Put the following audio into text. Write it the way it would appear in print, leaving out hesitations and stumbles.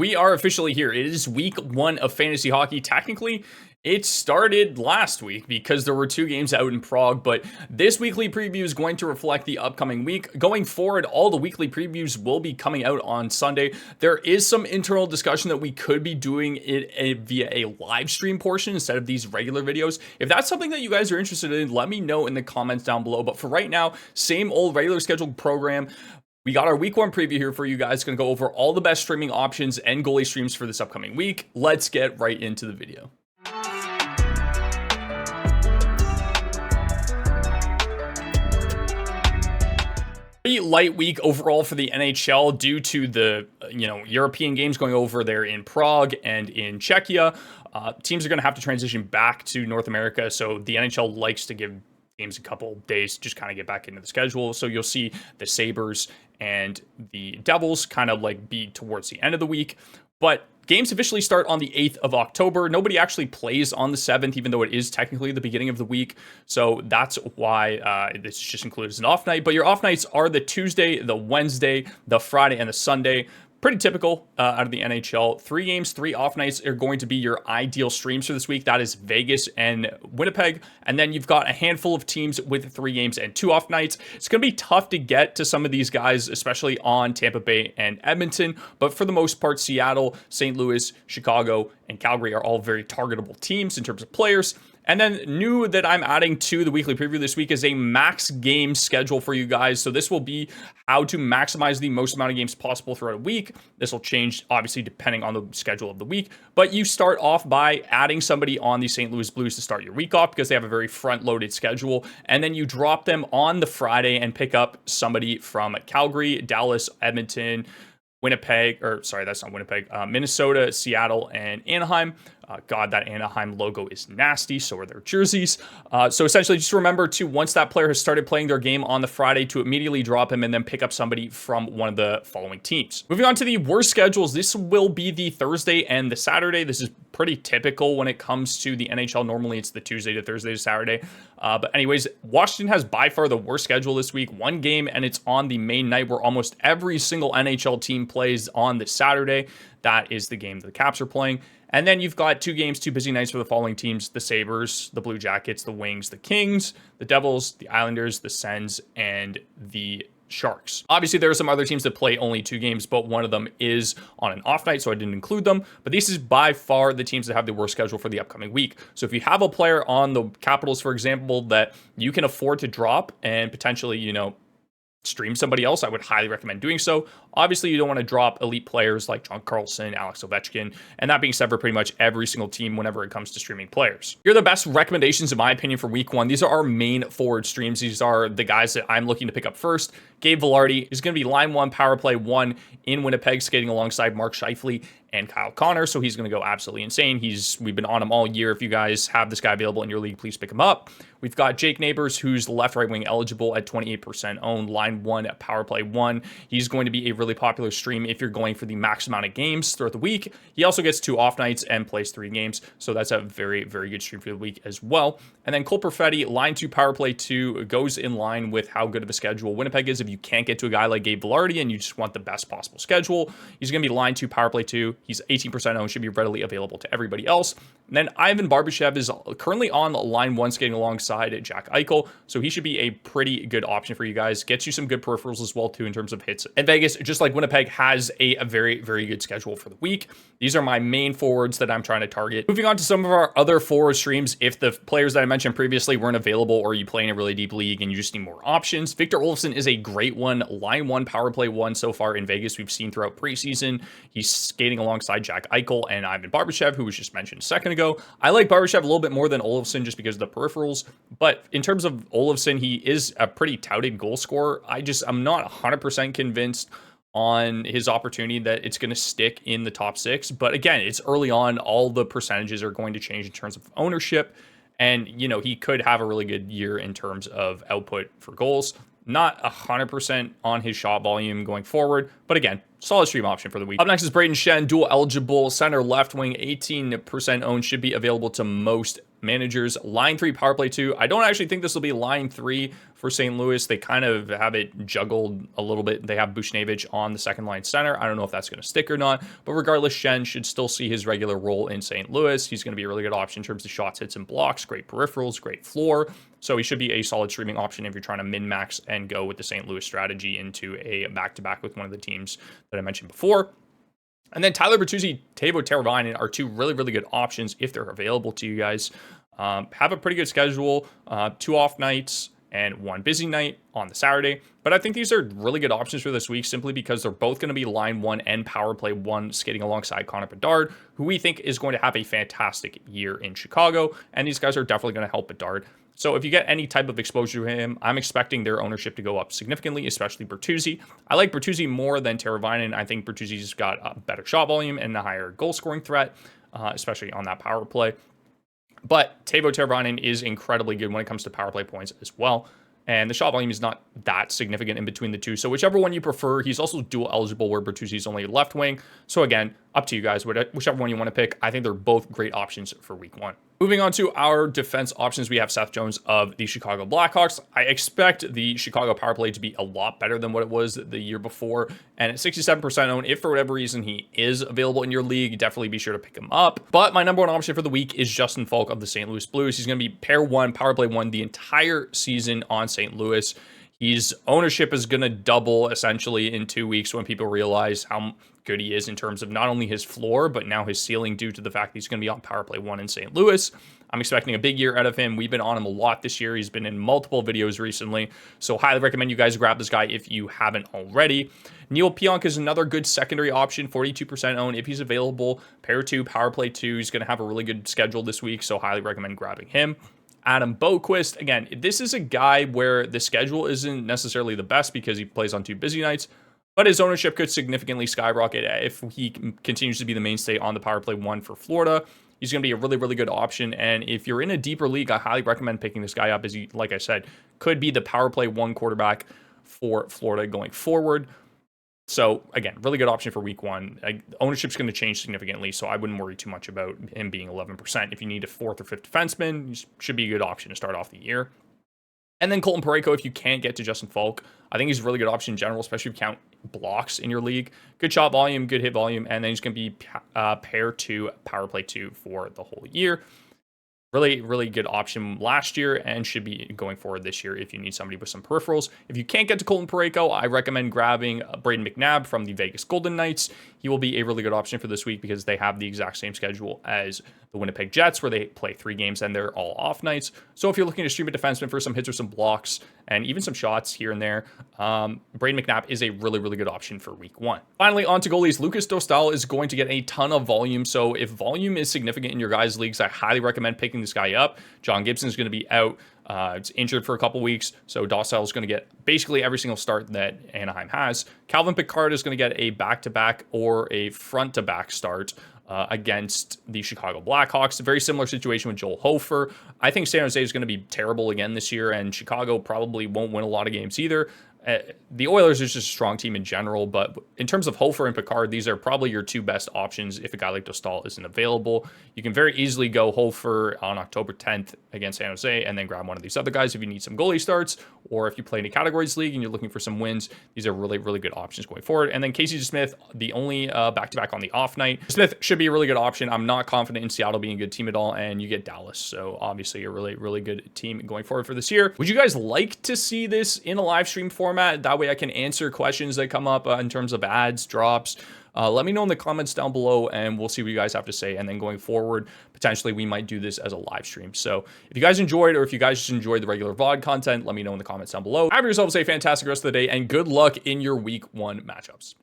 We are officially here. It is week 1 of fantasy hockey. Technically, it started last week because there were 2 games out in Prague, but this weekly preview is going to reflect the upcoming week. Going forward, all the weekly previews will be coming out on Sunday. There is some internal discussion that we could be doing it via a live stream portion instead of these regular videos. If that's something that you guys are interested in, let me know in the comments down below. But for right now, same old regular scheduled program. We got our week 1 preview here for you guys. Going to go over all the best streaming options and goalie streams for this upcoming week. Let's get right into the video. Pretty light week overall for the NHL due to the European games going over there in Prague and in Czechia. Teams are going to have to transition back to North America, so the NHL likes to give games a couple days just kind of get back into the schedule. So you'll see the Sabres and the Devils kind of like be towards the end of the week, but games officially start on the 8th of October. Nobody actually plays on the 7th, even though it is technically the beginning of the week. So that's why this is just included as an off night. But your off nights are the Tuesday, the Wednesday, the Friday, and the Sunday. Pretty typical out of the NHL. 3 games, 3 off nights are going to be your ideal streams for this week. That is Vegas and Winnipeg. And then you've got a handful of teams with 3 games and 2 off nights. It's going to be tough to get to some of these guys, especially on Tampa Bay and Edmonton. But for the most part, Seattle, St. Louis, Chicago, and Calgary are all very targetable teams in terms of players. And then new that I'm adding to the weekly preview this week is a max game schedule for you guys. So this will be how to maximize the most amount of games possible throughout a week. This will change, obviously, depending on the schedule of the week. But you start off by adding somebody on the St. Louis Blues to start your week off because they have a very front-loaded schedule. And then you drop them on the Friday and pick up somebody from Calgary, Dallas, Edmonton, Winnipeg, or sorry, that's not Winnipeg, Minnesota, Seattle, and Anaheim. God, that Anaheim logo is nasty. So are their jerseys. So essentially, just remember to, once that player has started playing their game on the Friday, to immediately drop him and then pick up somebody from one of the following teams. Moving on to the worst schedules, this will be the Thursday and the Saturday. This is pretty typical when it comes to the NHL. Normally, it's the Tuesday to Thursday to Saturday. But anyways, Washington has by far the worst schedule this week. 1 game, and it's on the main night where almost every single NHL team plays on the Saturday. That is the game that the Caps are playing. And then you've got 2 games, 2 busy nights for the following teams: the Sabres, the Blue Jackets, the Wings, the Kings, the Devils, the Islanders, the Sens, and the Sharks. Obviously, there are some other teams that play only 2 games, but one of them is on an off night, so I didn't include them. But this is by far the teams that have the worst schedule for the upcoming week. So if you have a player on the Capitals, for example, that you can afford to drop and potentially, stream somebody else, I would highly recommend doing so. Obviously, you don't want to drop elite players like John Carlson, Alex Ovechkin, and that being said for pretty much every single team whenever it comes to streaming players. Here are the best recommendations, in my opinion, for week 1. These are our main forward streams. These are the guys that I'm looking to pick up first. Gabe Vilardi is going to be line 1, power play 1 in Winnipeg, skating alongside Mark Scheifele and Kyle Connor, so he's going to go absolutely insane. We've been on him all year. If you guys have this guy available in your league, please pick him up. We've got Jake Neighbors, who's left right wing eligible at 28% owned, line 1 at power play 1. He's going to be a really popular stream if you're going for the max amount of games throughout the week. He also gets 2 off nights and plays 3 games, so that's a very, very good stream for the week as well. And then Cole Perfetti, line 2, power play 2, goes in line with how good of a schedule Winnipeg is. If you can't get to a guy like Gabe Vilardi and you just want the best possible schedule, he's going to be line 2, power play 2. He's 18% owned, should be readily available to everybody else. And then Ivan Barbashev is currently on line 1, skating alongside Jack Eichel, so he should be a pretty good option for you guys. Gets you some good peripherals as well too in terms of hits. And Vegas, just like Winnipeg, has a very, very good schedule for the week. These are my main forwards that I'm trying to target. Moving on to some of our other forward streams, if the players that I mentioned previously weren't available or you play in a really deep league and you just need more options, Victor Olofsson is a great one. Line 1, power play 1 so far in Vegas we've seen throughout preseason. He's skating alongside Jack Eichel and Ivan Barbashev, who was just mentioned a second ago. I like Barbashev a little bit more than Olofsson just because of the peripherals, but in terms of Olofsson, he is a pretty touted goal scorer. I'm not 100% convinced on his opportunity that it's going to stick in the top 6. But again, it's early on. All the percentages are going to change in terms of ownership. And, he could have a really good year in terms of output for goals. Not 100% on his shot volume going forward. But again, solid stream option for the week. Up next is Braden Shen, dual eligible, center left wing, 18% owned, should be available to most managers. Line 3, power play 2. I don't actually think this will be line 3 for St. Louis. They kind of have it juggled a little bit. They have Bushnevich on the second line center. I don't know if that's going to stick or not, but regardless, Shen should still see his regular role in St. Louis. He's going to be a really good option in terms of shots, hits, and blocks. Great peripherals, great floor. So he should be a solid streaming option if you're trying to min-max and go with the St. Louis strategy into a back-to-back with one of the teams that I mentioned before. And then Tyler Bertuzzi, Teuvo Teravainen are two really, really good options if they're available to you guys. Have a pretty good schedule, 2 off nights and 1 busy night on the Saturday. But I think these are really good options for this week simply because they're both going to be line 1 and power play 1 skating alongside Connor Bedard, who we think is going to have a fantastic year in Chicago. And these guys are definitely going to help Bedard. So if you get any type of exposure to him, I'm expecting their ownership to go up significantly, especially Bertuzzi. I like Bertuzzi more than Teravainen. I think Bertuzzi's got a better shot volume and a higher goal scoring threat, especially on that power play. But Teuvo Teravainen is incredibly good when it comes to power play points as well. And the shot volume is not that significant in between the two. So whichever one you prefer, he's also dual eligible where Bertuzzi's only left wing. So again, up to you guys, whichever one you want to pick. I think they're both great options for week 1. Moving on to our defense options, we have Seth Jones of the Chicago Blackhawks. I expect the Chicago power play to be a lot better than what it was the year before. And at 67% owned, if for whatever reason he is available in your league, definitely be sure to pick him up. But my number 1 option for the week is Justin Falk of the St. Louis Blues. He's going to be pair 1, power play 1 the entire season on St. Louis. His ownership is going to double essentially in 2 weeks when people realize how good he is in terms of not only his floor, but now his ceiling due to the fact that he's going to be on power play 1 in St. Louis. I'm expecting a big year out of him. We've been on him a lot this year. He's been in multiple videos recently. So highly recommend you guys grab this guy if you haven't already. Neil Pionk is another good secondary option, 42% owned. If he's available, pair 2, power play 2. He's going to have a really good schedule this week. So highly recommend grabbing him. Adam Boquist, again, this is a guy where the schedule isn't necessarily the best because he plays on 2 busy nights, but his ownership could significantly skyrocket if he continues to be the mainstay on the power play 1 for Florida. He's going to be a really, really good option. And if you're in a deeper league, I highly recommend picking this guy up as he, like I said, could be the power play 1 quarterback for Florida going forward. So again, really good option for week 1. Ownership's going to change significantly, so I wouldn't worry too much about him being 11%. If you need a 4th or 5th defenseman, he should be a good option to start off the year. And then Colton Parayko, if you can't get to Justin Falk, I think he's a really good option in general, especially if you count blocks in your league. Good shot volume, good hit volume, and then he's going to be pair 2, power play 2 for the whole year. Really, really good option last year and should be going forward this year if you need somebody with some peripherals. If you can't get to Colton Parayko, I recommend grabbing Braden McNabb from the Vegas Golden Knights. He will be a really good option for this week because they have the exact same schedule as the Winnipeg Jets, where they play 3 games and they're all off nights. So if you're looking to stream a defenseman for some hits or some blocks and even some shots here and there, Braden McNabb is a really, really good option for week 1. Finally, on to goalies. Lucas Dostal is going to get a ton of volume. So if volume is significant in your guys' leagues, I highly recommend picking this guy up. John Gibson is going to be out. It's injured for a couple weeks, so Dostal is going to get basically every single start that Anaheim has. Calvin Pickard is going to get a back-to-back or a front-to-back start against the Chicago Blackhawks. A very similar situation with Joel Hofer. I think San Jose is going to be terrible again this year, and Chicago probably won't win a lot of games either. The Oilers is just a strong team in general, but in terms of Hofer and Pickard, these are probably your 2 best options if a guy like Dostal isn't available. You can very easily go Hofer on October 10th against San Jose and then grab one of these other guys if you need some goalie starts, or if you play in a categories league and you're looking for some wins. These are really, really good options going forward. And then Casey Smith, the only back-to-back on the off night. Smith should be a really good option. I'm not confident in Seattle being a good team at all, and you get Dallas. So obviously a really, really good team going forward for this year. Would you guys like to see this in a live stream format? That way I can answer questions that come up in terms of ads, drops. Let me know in the comments down below and we'll see what you guys have to say. And then going forward, potentially we might do this as a live stream. So if you guys enjoyed, or if you guys just enjoyed the regular VOD content, let me know in the comments down below. Have yourselves a fantastic rest of the day and good luck in your week 1 matchups.